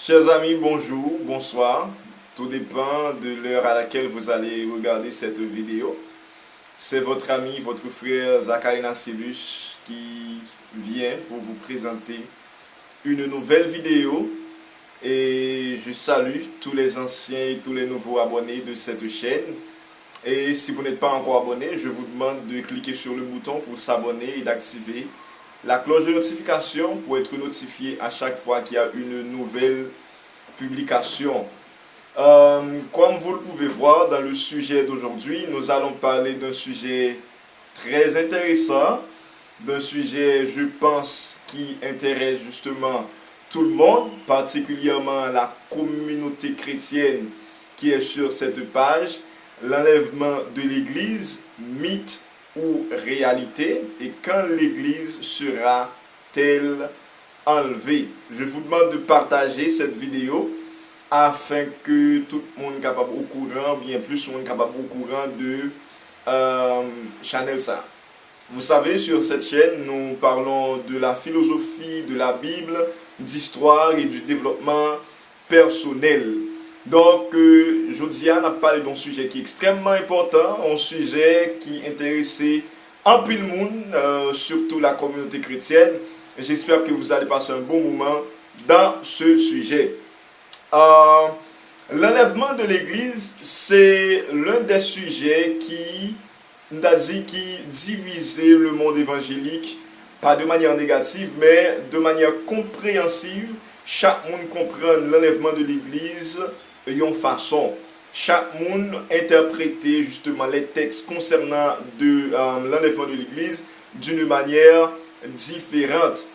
Chers amis, bonjour, bonsoir. Tout dépend de l'heure à laquelle vous allez regarder cette vidéo. C'est votre ami, votre frère Zachary Nassilus qui vient pour vous présenter une nouvelle vidéo. Et je salue tous les anciens et tous les nouveaux abonnés de cette chaîne. Et si vous n'êtes pas encore abonné, je vous demande de cliquer sur le bouton pour s'abonner et d'activer la cloche de notification pour être notifié à chaque fois qu'il y a une nouvelle publication. Comme vous le pouvez voir dans le sujet d'aujourd'hui, nous allons parler d'un sujet très intéressant, d'un sujet, je pense, qui intéresse justement tout le monde, particulièrement la communauté chrétienne qui est sur cette page, l'enlèvement de l'Église, mythe ou réalité, et quand l'Église sera-t-elle enlevée. Je vous demande de partager cette vidéo afin que tout le monde soit capable au courant, bien plus le monde capable au courant de Channel ça. Vous savez, sur cette chaîne, nous parlons de la philosophie, de la Bible, d'histoire et du développement personnel. Donc, Jodia n'a parlé d'un sujet qui est extrêmement important, un sujet qui intéressait un peu le monde, surtout la communauté chrétienne. J'espère que vous allez passer un bon moment dans ce sujet. L'enlèvement de l'Église, c'est l'un des sujets qui divisait le monde évangélique, pas de manière négative, mais de manière compréhensive. Chaque monde comprend l'enlèvement de l'Église d'une façon. Chaque monde interprétait justement les textes concernant l'enlèvement de l'Église d'une manière différente.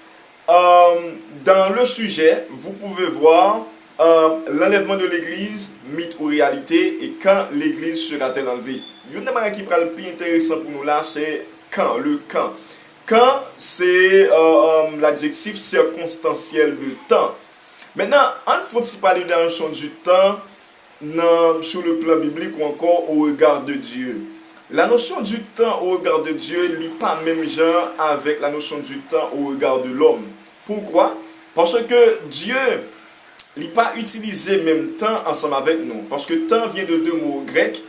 Dans le sujet, vous pouvez voir l'enlèvement de l'Église, mythe ou réalité, et quand l'Église sera-t-elle enlevée. Une des manières qui prend le plus intéressant pour nous là, c'est quand, le quand. Quand, c'est l'adjectif circonstanciel de temps. Maintenant, on faut parler de la notion du temps sur le plan biblique ou encore au regard de Dieu. La notion du temps au regard de Dieu n'est pas même genre avec la notion du temps au regard de l'homme. Pourquoi? Parce que Dieu n'a pas utilisé même temps ensemble avec nous. Parce que temps vient de deux mots grecs,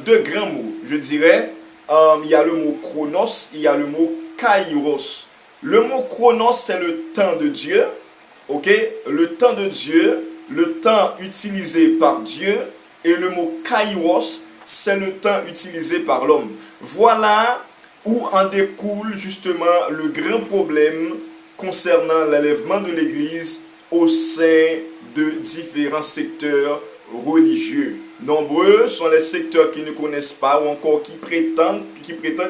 deux grands mots. Je dirais, il y a le mot chronos, il y a le mot kairos. Le mot chronos, c'est le temps de Dieu. Ok? Le temps de Dieu, le temps utilisé par Dieu, et le mot kairos, c'est le temps utilisé par l'homme. Voilà où en découle justement le grand problème concernant l'enlèvement de l'Église au sein de différents secteurs religieux. Nombreux sont les secteurs qui ne connaissent pas ou encore qui prétendent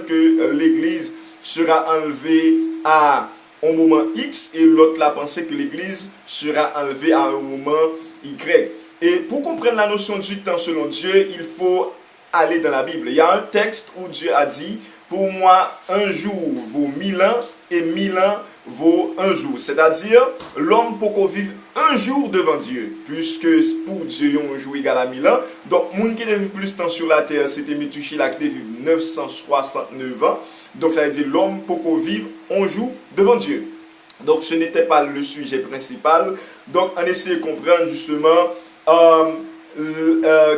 que l'Église sera enlevée à un moment X et l'autre l'a pensé que l'Église sera enlevée à un moment Y. Et pour comprendre la notion du temps selon Dieu, il faut aller dans la Bible. Il y a un texte où Dieu a dit, pour moi, un jour vaut 1000 ans et 1000 ans vaut un jour. C'est-à-dire, l'homme peut vivre un jour devant Dieu, puisque pour Dieu, un jour égale à 1000 ans. Donc, monde qui vivre plus de temps sur la terre, c'était Métuchila qui vivre 969 ans. Donc, ça veut dire l'homme peut vivre un jour devant Dieu. Donc, ce n'était pas le sujet principal. Donc, on essaie de comprendre justement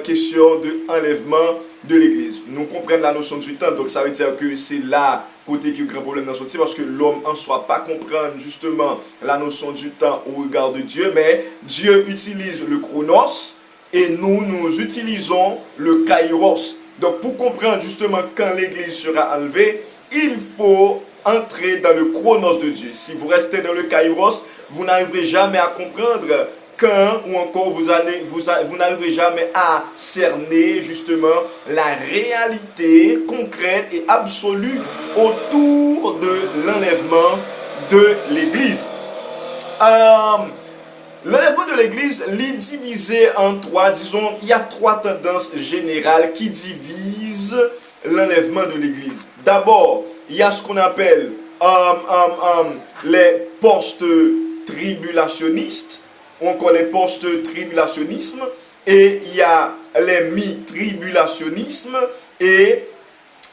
question de enlèvement de l'Église. Nous comprenons la notion du temps, donc ça veut dire que c'est là côté qui a un grand problème dans son parce que l'homme en soi pas comprendre justement la notion du temps au regard de Dieu, mais Dieu utilise le chronos et nous utilisons le kairos. Donc pour comprendre justement quand l'Église sera enlevée, il faut entrer dans le chronos de Dieu. Si vous restez dans le kairos, vous n'arriverez jamais à comprendre quand ou encore vous n'arriverez jamais à cerner justement la réalité concrète et absolue autour de l'enlèvement de l'Église. L'enlèvement de l'Église est divisé en trois, disons, il y a trois tendances générales qui divisent l'enlèvement de l'Église. D'abord, il y a ce qu'on appelle les post-tribulationnistes, ou encore les post-tribulationnismes, et il y a les mi-tribulationnismes, et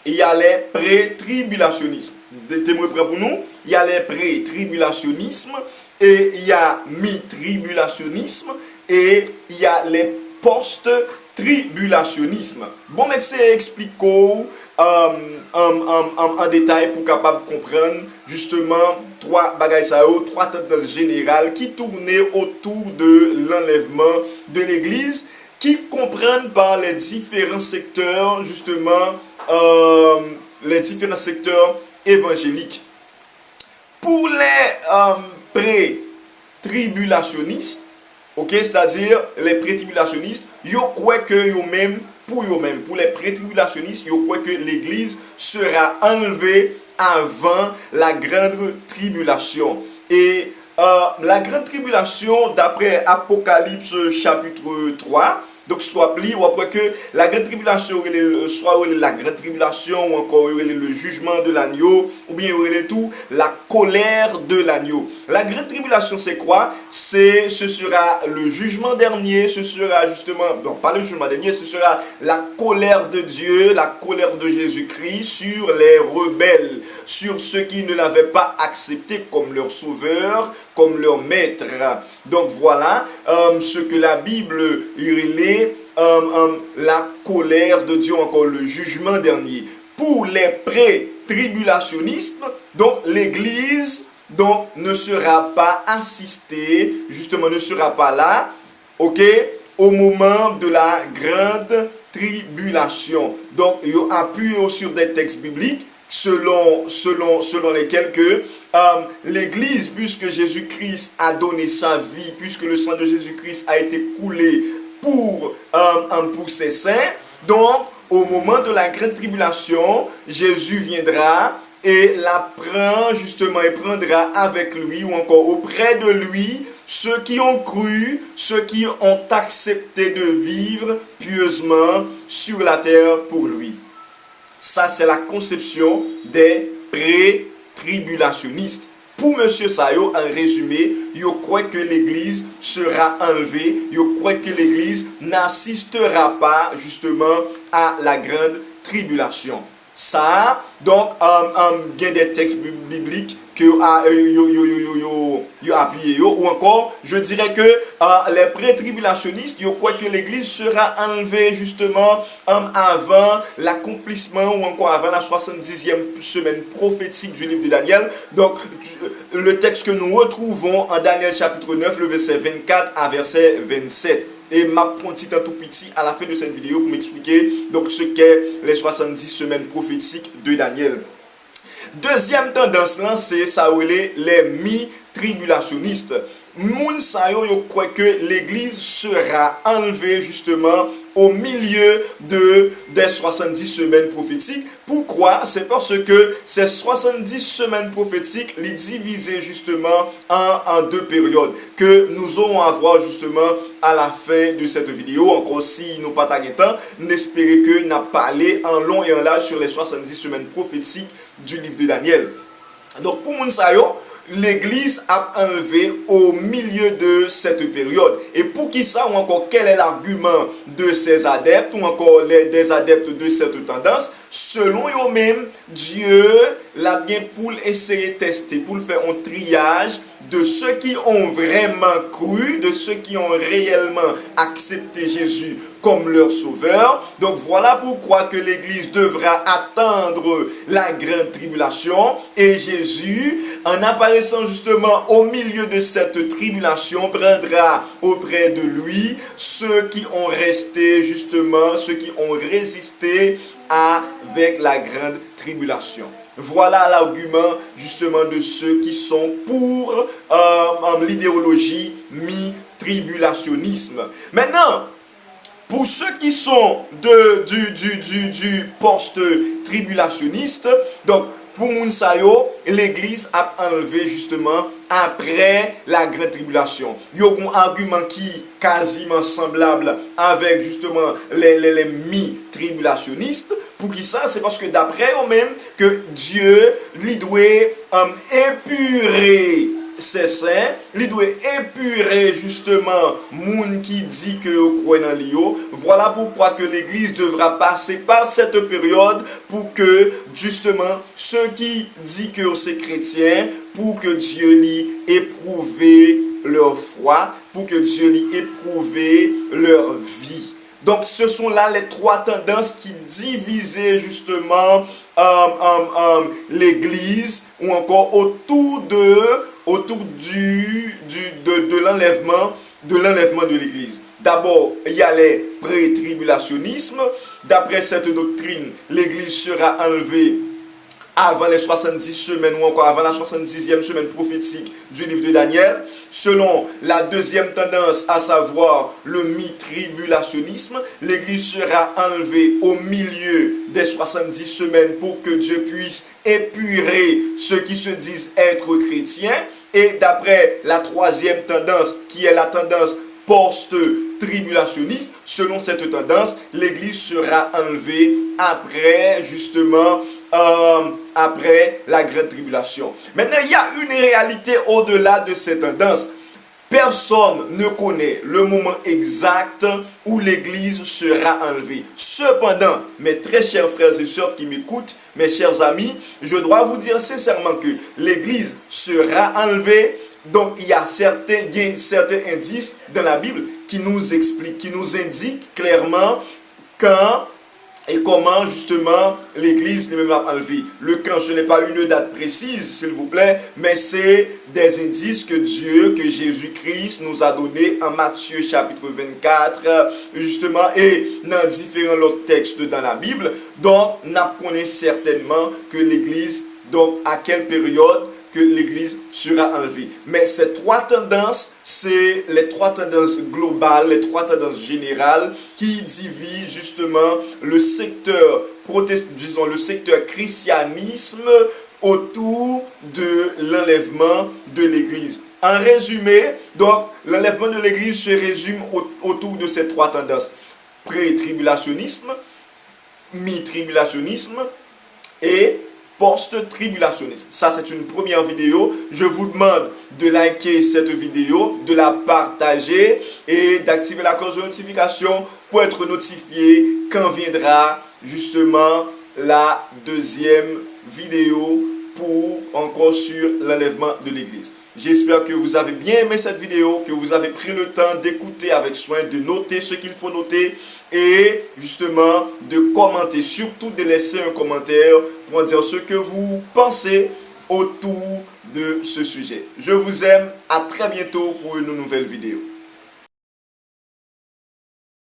il y a les pré-tribulationnismes. Des témoins prêts pour nous, il y a les pré-tribulationnismes, et il y a mi-tribulationnisme et il y a les post-tribulationnisme. Bon, mais c'est expliqué en détail pour capable comprendre justement trois bagages, trois tendances générales qui tournaient autour de l'enlèvement de l'Église, qui comprennent par les différents secteurs, justement, les différents secteurs évangéliques. Pour les pré-tribulationnistes, ok, c'est-à-dire les pré-tribulationnistes, ils croient que eux-mêmes, pour les pré-tribulationnistes, ils croient que l'Église sera enlevée avant la grande tribulation. Et la grande tribulation, d'après Apocalypse chapitre 3, donc soit pli, ou après que la grande tribulation, soit la grande tribulation, ou encore le jugement de l'agneau, ou bien tout, la colère de l'agneau. La grande tribulation, c'est quoi? Ce sera le jugement dernier, ce sera justement, non pas le jugement dernier, ce sera la colère de Dieu, la colère de Jésus-Christ sur les rebelles, sur ceux qui ne l'avaient pas accepté comme leur sauveur, comme leur maître. Donc voilà ce que la Bible relève, la colère de Dieu, encore le jugement dernier. Pour les pré-tribulationnistes, donc l'Église donc ne sera pas assistée, justement ne sera pas là, ok, au moment de la grande tribulation. Donc il appuie sur des textes bibliques selon lesquels que l'Église, puisque Jésus-Christ a donné sa vie, puisque le sang de Jésus-Christ a été coulé pour ses saints, donc au moment de la grande tribulation, Jésus viendra et la prend justement et prendra avec lui ou encore auprès de lui ceux qui ont cru, ceux qui ont accepté de vivre pieusement sur la terre pour lui. Ça, c'est la conception des pré-tribulationnistes. Pour M. Sayo, en résumé, il croit que l'Église sera enlevée, il croit que l'Église n'assistera pas justement à la grande tribulation. Ça, donc, il y a des textes bibliques que appuyé, ou encore, je dirais que les pré-tribulationnistes, ils croient que l'Église sera enlevée justement avant l'accomplissement ou encore avant la 70e semaine prophétique du livre de Daniel. Donc, le texte que nous retrouvons en Daniel chapitre 9, le verset 24 à verset 27. Et ma petit un tout petit à la fin de cette vidéo pour m'expliquer donc ce qu'est les 70 semaines prophétiques de Daniel. Deuxième tendance là, c'est ça les mi-tribulationnistes. Moun sa yo croit que l'Église sera enlevée justement au milieu des 70 semaines prophétiques. Pourquoi? C'est parce que ces 70 semaines prophétiques les divisées justement en deux périodes que nous aurons à voir justement à la fin de cette vidéo. Encore si nous pas de temps, nous espérons que nous avons parlé en long et en large sur les 70 semaines prophétiques du livre de Daniel. Donc pour moun sa yo, l'Église a enlevé au milieu de cette période. Et pour qui ça, ou encore quel est l'argument de ces adeptes, ou encore des adeptes de cette tendance? Selon eux-mêmes, Dieu l'a bien pour essayer de tester, pour faire un triage de ceux qui ont vraiment cru, de ceux qui ont réellement accepté Jésus comme leur sauveur. Donc voilà pourquoi que l'Église devra attendre la grande tribulation. Et Jésus, en apparaissant justement au milieu de cette tribulation, prendra auprès de lui ceux qui ont resté justement, ceux qui ont résisté avec la grande tribulation. Voilà l'argument justement de ceux qui sont pour l'idéologie mi-tribulationnisme. Maintenant, pour ceux qui sont du post-tribulationniste, donc pour Mounsayo, l'Église a enlevé justement après la grande tribulation. Il y a un argument qui est quasiment semblable avec justement les mi-tribulationnistes. Pour qui ça? C'est parce que d'après eux-mêmes que Dieu lui doit épurer c'est saint, il doit épurer justement moun qui dit que croit dans lui. Voilà pourquoi que l'église devra passer par cette période pour que justement ceux qui disent que c'est chrétien, pour que Dieu lui éprouve leur foi, pour que Dieu lui éprouve leur vie. Donc ce sont là les trois tendances qui divisaient justement l'église, ou encore autour de l'enlèvement de l'église. D'abord, il y a les pré-tribulationnismes. D'après cette doctrine, l'église sera enlevée avant les 70 semaines ou encore avant la 70e semaine prophétique du livre de Daniel. Selon la deuxième tendance, à savoir le mi-tribulationnisme, l'église sera enlevée au milieu des 70 semaines pour que Dieu puisse épurer ceux qui se disent être chrétiens. Et d'après la troisième tendance, qui est la tendance post-tribulationniste, selon cette tendance, l'église sera enlevée après justement après la grande tribulation. Maintenant, il y a une réalité au-delà de cette tendance. Personne ne connaît le moment exact où l'église sera enlevée. Cependant, mes très chers frères et sœurs qui m'écoutent, mes chers amis, je dois vous dire sincèrement que l'église sera enlevée. Donc, il y a certains indices dans la Bible qui nous expliquent, qui nous indiquent clairement quand et comment justement l'église lui-même l'a enlevé. Le quand, je n'ai pas une date précise, s'il vous plaît, mais c'est des indices que Dieu, que Jésus-Christ nous a donnés en Matthieu chapitre 24, justement, et dans différents autres textes dans la Bible. Donc, nous connaissons certainement que l'église, donc à quelle période que l'église sera enlevée. Mais ces trois tendances, c'est les trois tendances globales, les trois tendances générales qui divisent justement le secteur disons le secteur christianisme autour de l'enlèvement de l'église. En résumé, donc l'enlèvement de l'église se résume autour de ces trois tendances: pré-tribulationnisme, mi-tribulationnisme et post-tribulationnisme. Ça, c'est une première vidéo. Je vous demande de liker cette vidéo, de la partager et d'activer la cloche de notification pour être notifié quand viendra justement la deuxième vidéo pour encore sur l'enlèvement de l'église. J'espère que vous avez bien aimé cette vidéo, que vous avez pris le temps d'écouter avec soin, de noter ce qu'il faut noter et justement de commenter, surtout de laisser un commentaire pour dire ce que vous pensez autour de ce sujet. Je vous aime, à très bientôt pour une nouvelle vidéo.